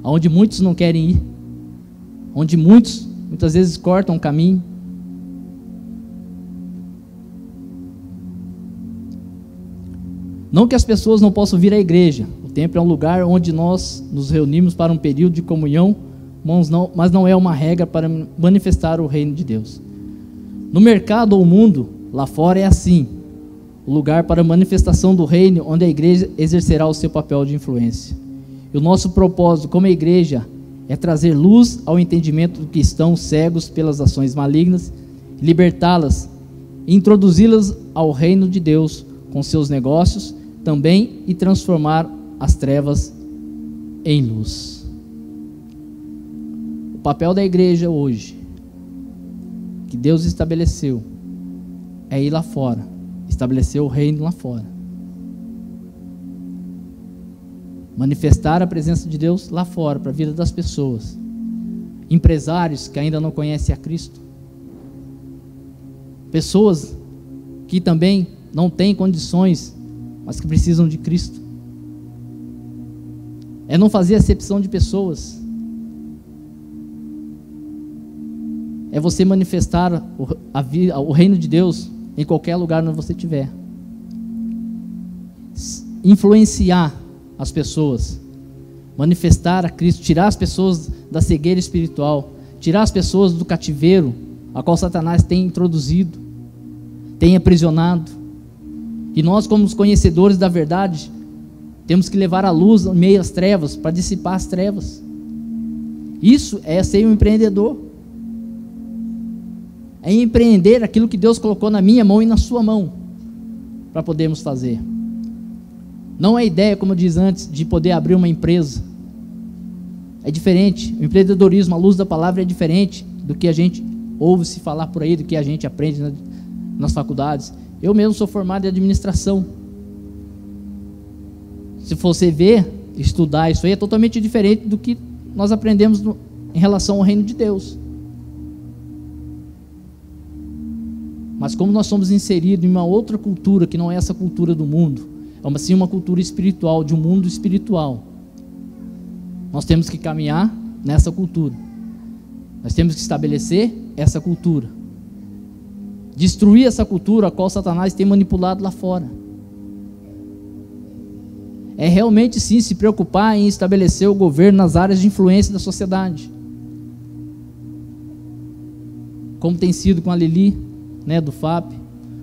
aonde muitos não querem ir, onde muitas vezes cortam o caminho. Não que as pessoas não possam vir à igreja, o templo é um lugar onde nós nos reunimos para um período de comunhão, mas não é uma regra para manifestar o reino de Deus. No mercado ou mundo, lá fora é assim, o lugar para a manifestação do reino, onde a igreja exercerá o seu papel de influência. E o nosso propósito como igreja é trazer luz ao entendimento do que estão cegos pelas ações malignas, libertá-las, introduzi-las ao reino de Deus com seus negócios também e transformar as trevas em luz. O papel da igreja hoje, que Deus estabeleceu, é ir lá fora, estabelecer o reino lá fora, manifestar a presença de Deus lá fora para a vida das pessoas, empresários que ainda não conhecem a Cristo, pessoas que também não têm condições, mas que precisam de Cristo. É não fazer acepção de pessoas, é você manifestar o reino de Deus em qualquer lugar onde você estiver. influenciar as pessoas, manifestar a Cristo, tirar as pessoas da cegueira espiritual, tirar as pessoas do cativeiro a qual Satanás tem introduzido, tem aprisionado. E nós, como os conhecedores da verdade, temos que levar a luz em meio às trevas, para dissipar as trevas. Isso é ser um empreendedor. É empreender aquilo que Deus colocou na minha mão e na sua mão, para podermos fazer. Não é ideia, como eu disse antes, de poder abrir uma empresa. É diferente. O empreendedorismo, à luz da palavra, é diferente do que a gente ouve se falar por aí, do que a gente aprende nas faculdades. Eu mesmo sou formado em administração. Se você ver, estudar isso aí, é totalmente diferente do que nós aprendemos em relação ao reino de Deus. Mas como nós somos inseridos em uma outra cultura, que não é essa cultura do mundo, é sim uma cultura espiritual, de um mundo espiritual, nós temos que caminhar nessa cultura. Nós temos que estabelecer essa cultura, destruir essa cultura a qual Satanás tem manipulado lá fora. É realmente sim se preocupar em estabelecer o governo nas áreas de influência da sociedade, como tem sido com a Lili, do FAP,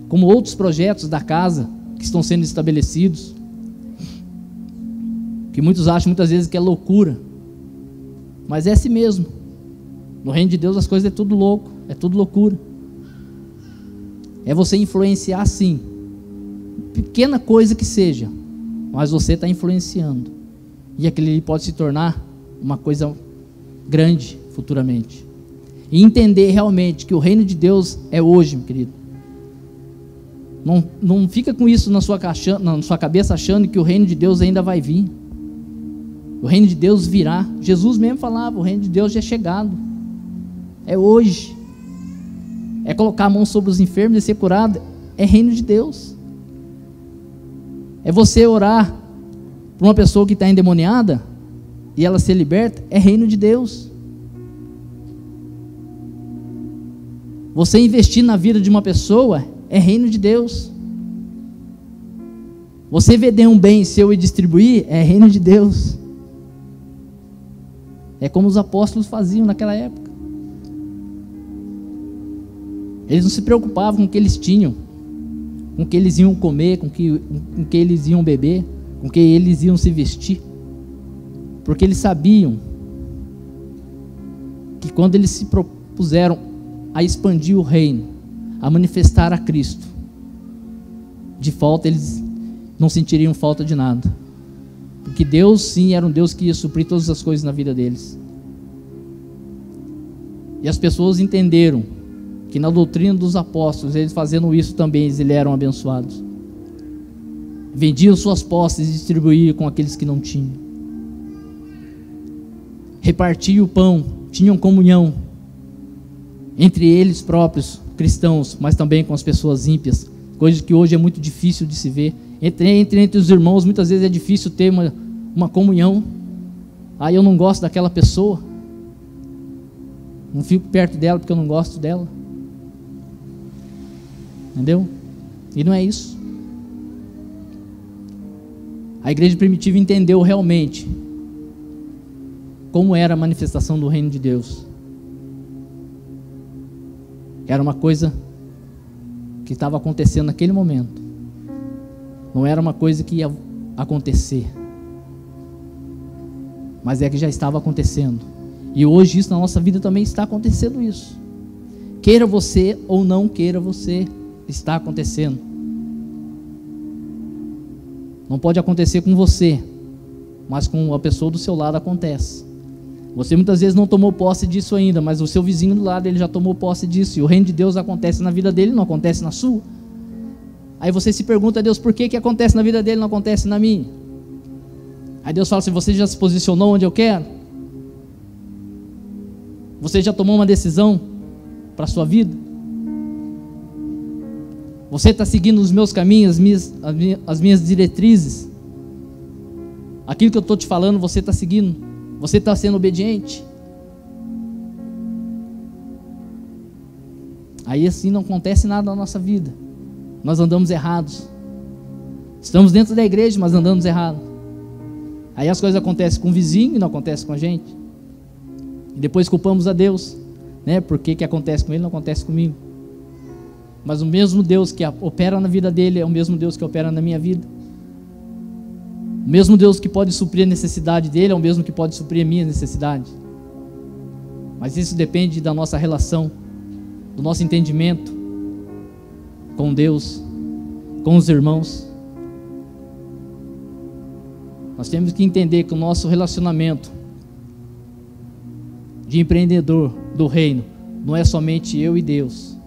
como outros projetos da casa que estão sendo estabelecidos, que muitos acham muitas vezes que é loucura, mas é assim mesmo. No reino de Deus as coisas é tudo louco, é tudo loucura. É você influenciar sim, pequena coisa que seja, mas você está influenciando, e aquilo ali pode se tornar uma coisa grande futuramente. E entender realmente que o reino de Deus é hoje, meu querido. Não fica com isso na sua cabeça achando que o reino de Deus ainda vai vir. O reino de Deus virá. Jesus mesmo falava, o reino de Deus já é chegado. É hoje. É colocar a mão sobre os enfermos e ser curado. É reino de Deus. É você orar por uma pessoa que está endemoniada e ela ser liberta. É reino de Deus. Você investir na vida de uma pessoa é reino de Deus. Você vender um bem seu e distribuir é reino de Deus. É como os apóstolos faziam naquela época. Eles não se preocupavam com o que eles tinham, com o que eles iam comer, com o que eles iam beber, com o que eles iam se vestir, porque eles sabiam que quando eles se propuseram a expandir o reino, a manifestar a Cristo, de falta eles não sentiriam falta de nada, porque Deus sim era um Deus que ia suprir todas as coisas na vida deles. E as pessoas entenderam que na doutrina dos apóstolos, eles fazendo isso também, eles eram abençoados. Vendiam suas posses e distribuíam com aqueles que não tinham. Repartiam o pão, tinham comunhão entre eles próprios, cristãos, mas também com as pessoas ímpias, coisa que hoje é muito difícil de se ver. Entre os irmãos, muitas vezes é difícil ter uma comunhão. Eu não gosto daquela pessoa, não fico perto dela porque eu não gosto dela. Entendeu? E não é isso. A igreja primitiva entendeu realmente como era a manifestação do reino de Deus. Era uma coisa que estava acontecendo naquele momento. Não era uma coisa que ia acontecer, mas é que já estava acontecendo. E hoje isso na nossa vida também está acontecendo isso. Queira você ou não queira você, está acontecendo. Não pode acontecer com você, mas com a pessoa do seu lado acontece. Você muitas vezes não tomou posse disso ainda, mas o seu vizinho do lado, ele já tomou posse disso, e o reino de Deus acontece na vida dele, não acontece na sua. Aí você se pergunta a Deus, por que acontece na vida dele, não acontece na minha? Aí Deus fala assim, você já se posicionou onde eu quero? Você já tomou uma decisão para a sua vida? Você está seguindo os meus caminhos, as minhas diretrizes? Aquilo que eu estou te falando, você está seguindo? Você está sendo obediente? Aí assim não acontece nada na nossa vida. Nós andamos errados. Estamos dentro da igreja, mas andamos errado. Aí as coisas acontecem com o vizinho e não acontecem com a gente. E depois culpamos a Deus, né? Por que acontece com ele não acontece comigo? Mas o mesmo Deus que opera na vida dele é o mesmo Deus que opera na minha vida. O mesmo Deus que pode suprir a necessidade dele é o mesmo que pode suprir a minha necessidade. Mas isso depende da nossa relação, do nosso entendimento com Deus, com os irmãos. Nós temos que entender que o nosso relacionamento de empreendedor do reino não é somente eu e Deus,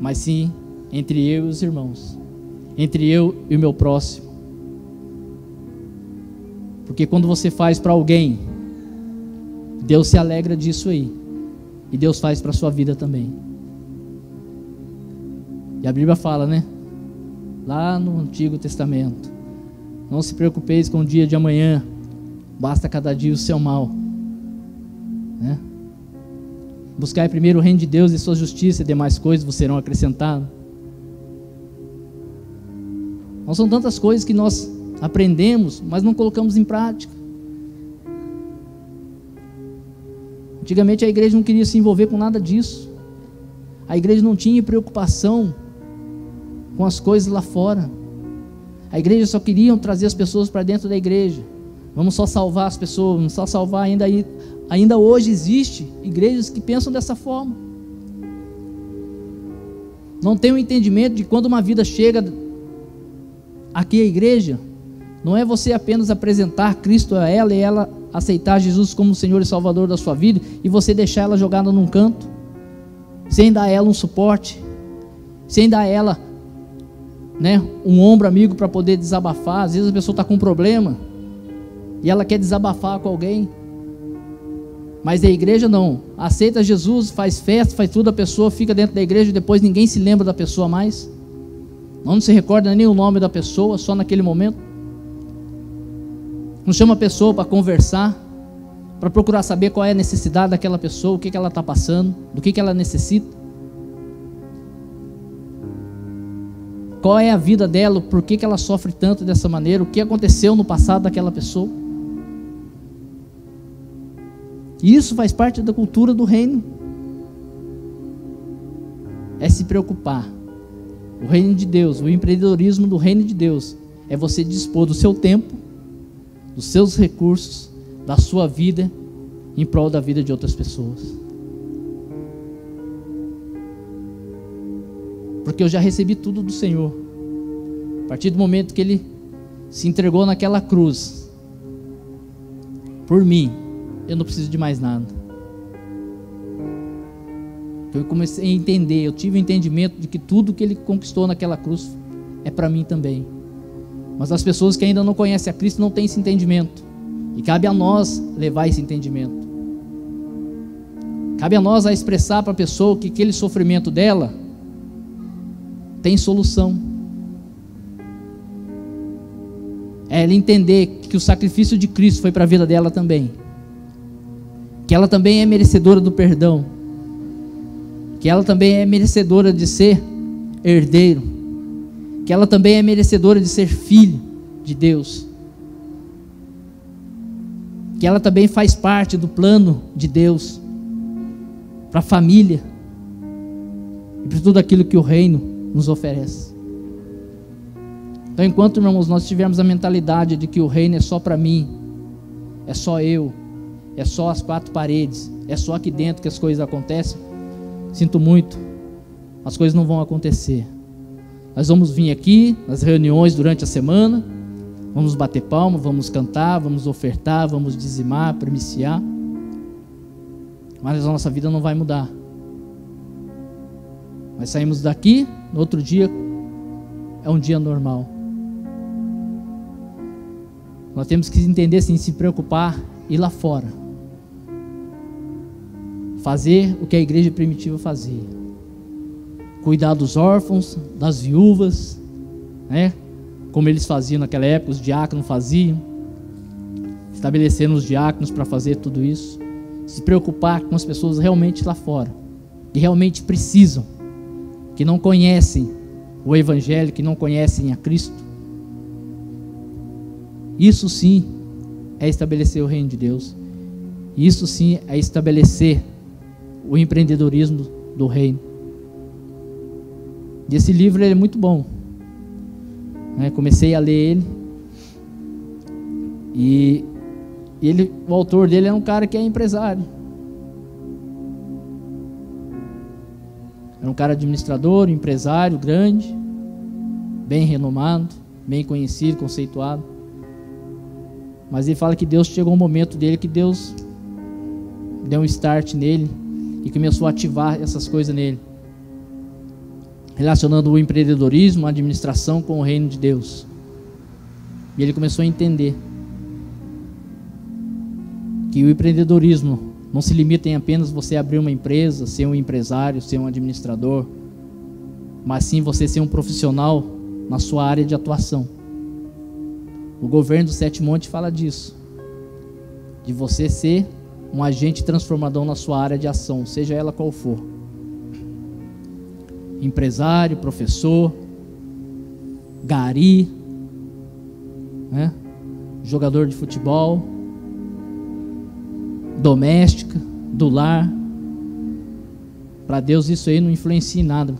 mas sim entre eu e os irmãos, entre eu e o meu próximo. Porque quando você faz para alguém, Deus se alegra disso aí, e Deus faz para a sua vida também. E a Bíblia fala, né? Lá no Antigo Testamento: não se preocupeis com o dia de amanhã, basta cada dia o seu mal, né? Buscai primeiro o reino de Deus e sua justiça, e demais coisas vos serão acrescentadas. Não são tantas coisas que nós aprendemos, mas não colocamos em prática. Antigamente a igreja não queria se envolver com nada disso. A igreja não tinha preocupação com as coisas lá fora. A igreja só queria trazer as pessoas para dentro da igreja. Vamos só salvar as pessoas, vamos só salvar. Ainda hoje existe igrejas que pensam dessa forma. Não tem o entendimento de quando uma vida chega aqui à igreja, não é você apenas apresentar Cristo a ela e ela aceitar Jesus como Senhor e Salvador da sua vida e você deixar ela jogada num canto, sem dar a ela um suporte, sem dar a ela, né, um ombro amigo para poder desabafar. Às vezes a pessoa está com um problema e ela quer desabafar com alguém, mas a igreja não, aceita Jesus, faz festa, faz tudo, a pessoa fica dentro da igreja e depois ninguém se lembra da pessoa mais, não se recorda nem o nome da pessoa, só naquele momento. Não chama a pessoa para conversar, para procurar saber qual é a necessidade daquela pessoa, o que ela está passando, do que ela necessita, qual é a vida dela, por que ela sofre tanto dessa maneira, o que aconteceu no passado daquela pessoa. Isso faz parte da cultura do reino, é se preocupar. O reino de Deus, o empreendedorismo do reino de Deus é você dispor do seu tempo, dos seus recursos, da sua vida, em prol da vida de outras pessoas. Porque eu já recebi tudo do Senhor. A partir do momento que Ele se entregou naquela cruz por mim, eu não preciso de mais nada. Eu comecei a entender, eu tive o entendimento de que tudo que Ele conquistou naquela cruz é para mim também. Mas as pessoas que ainda não conhecem a Cristo não têm esse entendimento. E cabe a nós levar esse entendimento. Cabe a nós a expressar para a pessoa que aquele sofrimento dela tem solução. É ela entender que o sacrifício de Cristo foi para a vida dela também. Que ela também é merecedora do perdão. Que ela também é merecedora de ser herdeiro. Que ela também é merecedora de ser filho de Deus, que ela também faz parte do plano de Deus, para a família, e para tudo aquilo que o reino nos oferece. Então, enquanto, irmãos, nós tivermos a mentalidade de que o reino é só para mim, é só eu, é só as quatro paredes, é só aqui dentro que as coisas acontecem, sinto muito, as coisas não vão acontecer. Nós vamos vir aqui nas reuniões durante a semana, vamos bater palma, vamos cantar, vamos ofertar, vamos dizimar, primiciar, mas a nossa vida não vai mudar. Nós saímos daqui, no outro dia é um dia normal. Nós temos que entender, sim, se preocupar, ir lá fora, fazer o que a igreja primitiva fazia. Cuidar dos órfãos, das viúvas, né? Como eles faziam naquela época, os diáconos faziam, estabelecendo os diáconos para fazer tudo isso. Se preocupar com as pessoas realmente lá fora, que realmente precisam, que não conhecem o Evangelho, que não conhecem a Cristo. Isso sim é estabelecer o reino de Deus. Isso sim é estabelecer o empreendedorismo do reino. E esse livro ele é muito bom. Comecei a ler ele. E o autor dele é um cara que é empresário. É um cara administrador, empresário, grande, bem renomado, bem conhecido, conceituado. Mas ele fala que Deus chegou um momento dele que Deus deu um start nele e começou a ativar essas coisas nele, relacionando o empreendedorismo, a administração com o reino de Deus. E ele começou a entender que o empreendedorismo não se limita em apenas você abrir uma empresa, ser um empresário, ser um administrador, mas sim você ser um profissional na sua área de atuação. O governo do Sete Montes fala disso, de você ser um agente transformador na sua área de ação, seja ela qual for. Empresário, professor, gari, jogador de futebol, doméstica, do lar. Para Deus isso aí não influencia em nada.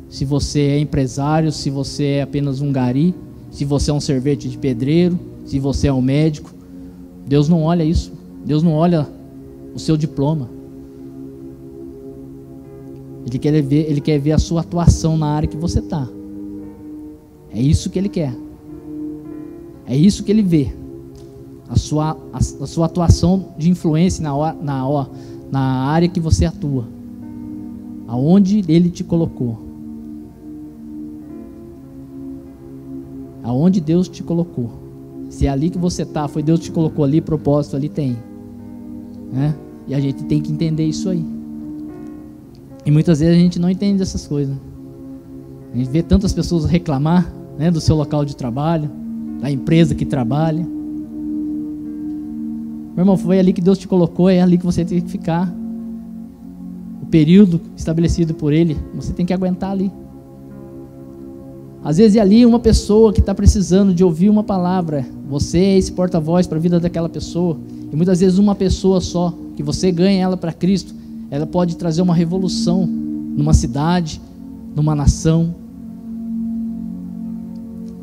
Se você é empresário, se você é apenas um gari, se você é um servente de pedreiro, se você é um médico, Deus não olha isso. Deus não olha o seu diploma. Ele quer ver a sua atuação na área que você está. É isso que Ele quer. É isso que Ele vê. A sua atuação de influência na área que você atua. Aonde Ele te colocou. Aonde Deus te colocou. Se é ali que você está, foi Deus que te colocou ali, propósito ali tem. E a gente tem que entender isso aí. E muitas vezes a gente não entende essas coisas. A gente vê tantas pessoas reclamar, do seu local de trabalho, da empresa que trabalha. Meu irmão, foi ali que Deus te colocou, é ali que você tem que ficar. O período estabelecido por Ele, você tem que aguentar ali. Às vezes é ali uma pessoa que está precisando de ouvir uma palavra. Você é esse porta-voz para a vida daquela pessoa. E muitas vezes uma pessoa só, que você ganha ela para Cristo, ela pode trazer uma revolução numa cidade, numa nação,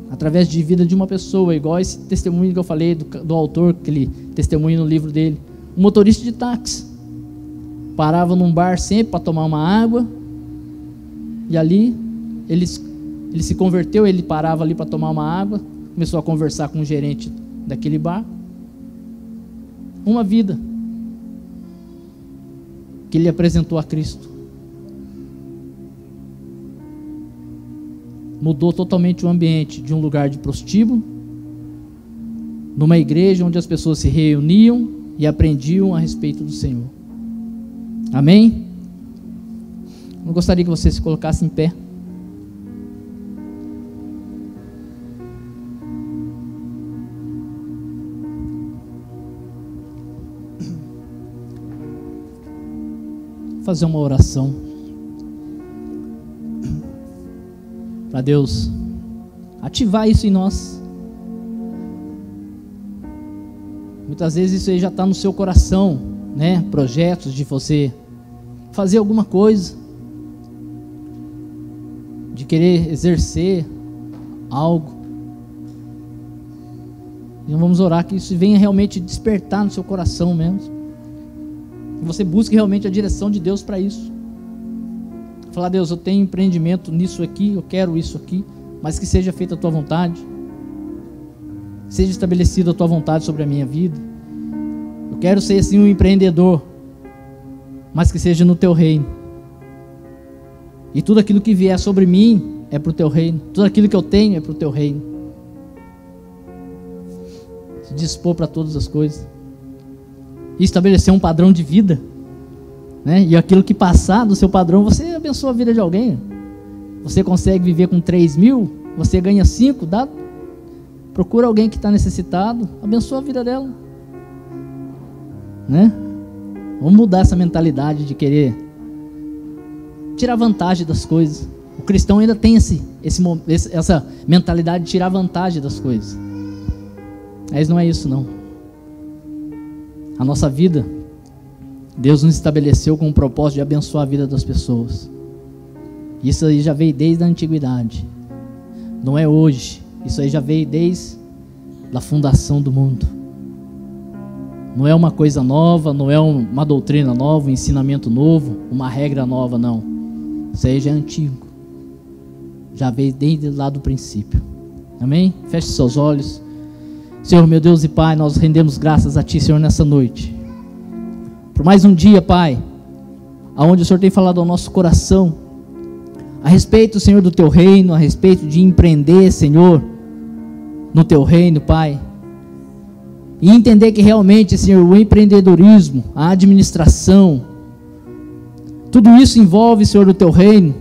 através de vida de uma pessoa, igual esse testemunho que eu falei do autor, que ele testemunha no livro dele. Um motorista de táxi parava num bar sempre para tomar uma água, e ali ele se converteu. Ele parava ali para tomar uma água, começou a conversar com o gerente daquele bar. Uma vida que ele apresentou a Cristo. Mudou totalmente o ambiente de um lugar de prostíbulo, numa igreja onde as pessoas se reuniam e aprendiam a respeito do Senhor. Amém? Eu gostaria que você se colocasse em pé. Fazer uma oração para Deus ativar isso em nós. Muitas vezes isso aí já está no seu coração, projetos de você fazer alguma coisa, de querer exercer algo. E vamos orar que isso venha realmente despertar no seu coração mesmo. Que você busque realmente a direção de Deus para isso. Falar: Deus, eu tenho empreendimento nisso aqui, eu quero isso aqui, mas que seja feita a tua vontade, seja estabelecida a tua vontade sobre a minha vida. Eu quero ser assim um empreendedor, mas que seja no teu reino. E tudo aquilo que vier sobre mim é para o teu reino. Tudo aquilo que eu tenho é para o teu reino. Se dispor para todas as coisas. E estabelecer um padrão de vida, e aquilo que passar do seu padrão, você abençoa a vida de alguém. Você consegue viver com 3.000, você ganha 5, procura alguém que está necessitado, abençoa a vida dela, Vamos mudar essa mentalidade de querer tirar vantagem das coisas. O cristão ainda tem essa mentalidade de tirar vantagem das coisas. Mas não é isso não. A nossa vida, Deus nos estabeleceu com o propósito de abençoar a vida das pessoas. Isso aí já veio desde a antiguidade. Não é hoje. Isso aí já veio desde a fundação do mundo. Não é uma coisa nova, não é uma doutrina nova, um ensinamento novo, uma regra nova, não. Isso aí já é antigo. Já veio desde lá do princípio. Amém? Feche seus olhos. Senhor, meu Deus e Pai, nós rendemos graças a Ti, Senhor, nessa noite. Por mais um dia, Pai, aonde o Senhor tem falado ao nosso coração, a respeito, Senhor, do Teu reino, a respeito de empreender, Senhor, no Teu reino, Pai. E entender que realmente, Senhor, o empreendedorismo, a administração, tudo isso envolve, Senhor, o Teu reino,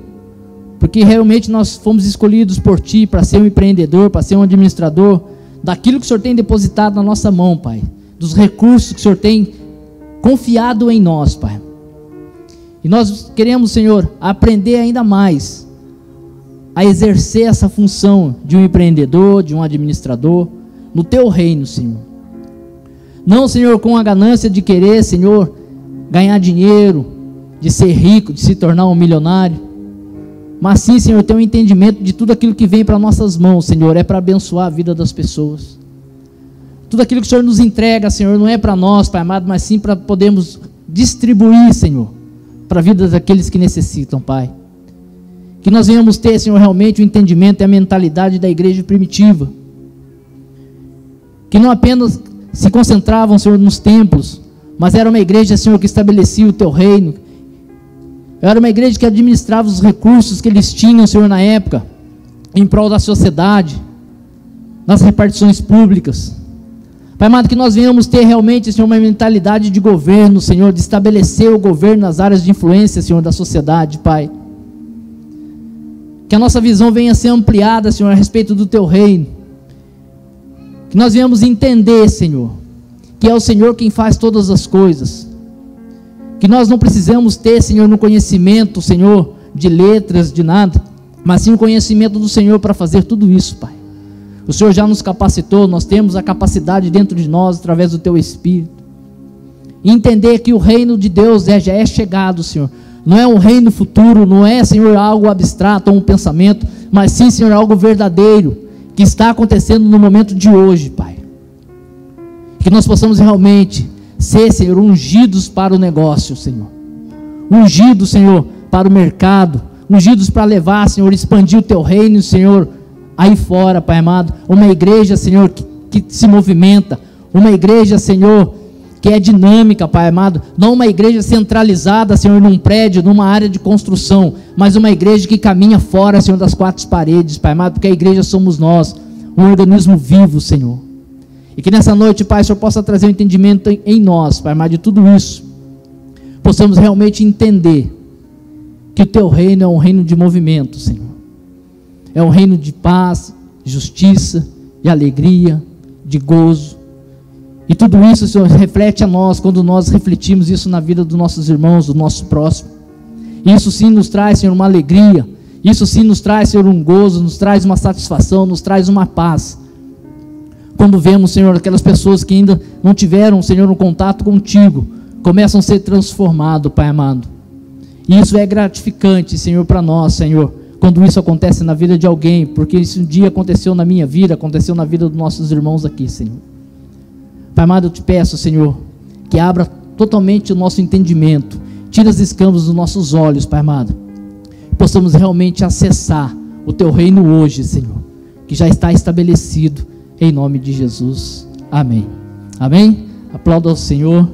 porque realmente nós fomos escolhidos por Ti para ser um empreendedor, para ser um administrador daquilo que o Senhor tem depositado na nossa mão, Pai, dos recursos que o Senhor tem confiado em nós, Pai. E nós queremos, Senhor, aprender ainda mais a exercer essa função de um empreendedor, de um administrador, no Teu reino, Senhor. Não, Senhor, com a ganância de querer, Senhor, ganhar dinheiro, de ser rico, de se tornar um milionário, mas sim, Senhor, ter um entendimento de tudo aquilo que vem para nossas mãos, Senhor, é para abençoar a vida das pessoas. Tudo aquilo que o Senhor nos entrega, Senhor, não é para nós, Pai amado, mas sim para podermos distribuir, Senhor, para a vida daqueles que necessitam, Pai. Que nós venhamos ter, Senhor, realmente o entendimento e a mentalidade da igreja primitiva, que não apenas se concentravam, Senhor, nos templos, mas era uma igreja, Senhor, que estabelecia o Teu reino. Era uma igreja que administrava os recursos que eles tinham, Senhor, na época, em prol da sociedade, nas repartições públicas. Pai amado, que nós venhamos ter realmente, Senhor, uma mentalidade de governo, Senhor, de estabelecer o governo nas áreas de influência, Senhor, da sociedade, Pai. Que a nossa visão venha a ser ampliada, Senhor, a respeito do Teu reino. Que nós venhamos entender, Senhor, que é o Senhor quem faz todas as coisas. Que nós não precisamos ter, Senhor, no conhecimento, Senhor, de letras, de nada, mas sim o conhecimento do Senhor para fazer tudo isso, Pai. O Senhor já nos capacitou, nós temos a capacidade dentro de nós, através do Teu Espírito. E entender que o reino de Deus já é chegado, Senhor. Não é um reino futuro, não é, Senhor, algo abstrato ou um pensamento, mas sim, Senhor, algo verdadeiro, que está acontecendo no momento de hoje, Pai. Que nós possamos realmente ser, Senhor, ungidos para o negócio, Senhor. Ungidos, Senhor, para o mercado. Ungidos para levar, Senhor, expandir o Teu reino, Senhor, aí fora, Pai amado. Uma igreja, Senhor, que se movimenta. Uma igreja, Senhor, que é dinâmica, Pai amado. Não uma igreja centralizada, Senhor, num prédio, numa área de construção, mas uma igreja que caminha fora, Senhor, das quatro paredes, Pai amado, porque a igreja somos nós, um organismo vivo, Senhor. E que nessa noite, Pai, o Senhor possa trazer um entendimento em nós, Pai amado, de tudo isso. Possamos realmente entender que o Teu reino é um reino de movimento, Senhor. É um reino de paz, justiça, de alegria, de gozo. E tudo isso, Senhor, reflete a nós quando nós refletimos isso na vida dos nossos irmãos, do nosso próximo. Isso sim nos traz, Senhor, uma alegria. Isso sim nos traz, Senhor, um gozo, nos traz uma satisfação, nos traz uma paz. Quando vemos, Senhor, aquelas pessoas que ainda não tiveram, Senhor, um contato contigo, começam a ser transformados, Pai amado. E isso é gratificante, Senhor, para nós, Senhor, quando isso acontece na vida de alguém, porque isso um dia aconteceu na minha vida, aconteceu na vida dos nossos irmãos aqui, Senhor. Pai amado, eu te peço, Senhor, que abra totalmente o nosso entendimento, tira as escamas dos nossos olhos, Pai amado, possamos realmente acessar o Teu reino hoje, Senhor, que já está estabelecido, em nome de Jesus. Amém. Amém? Aplauda ao Senhor.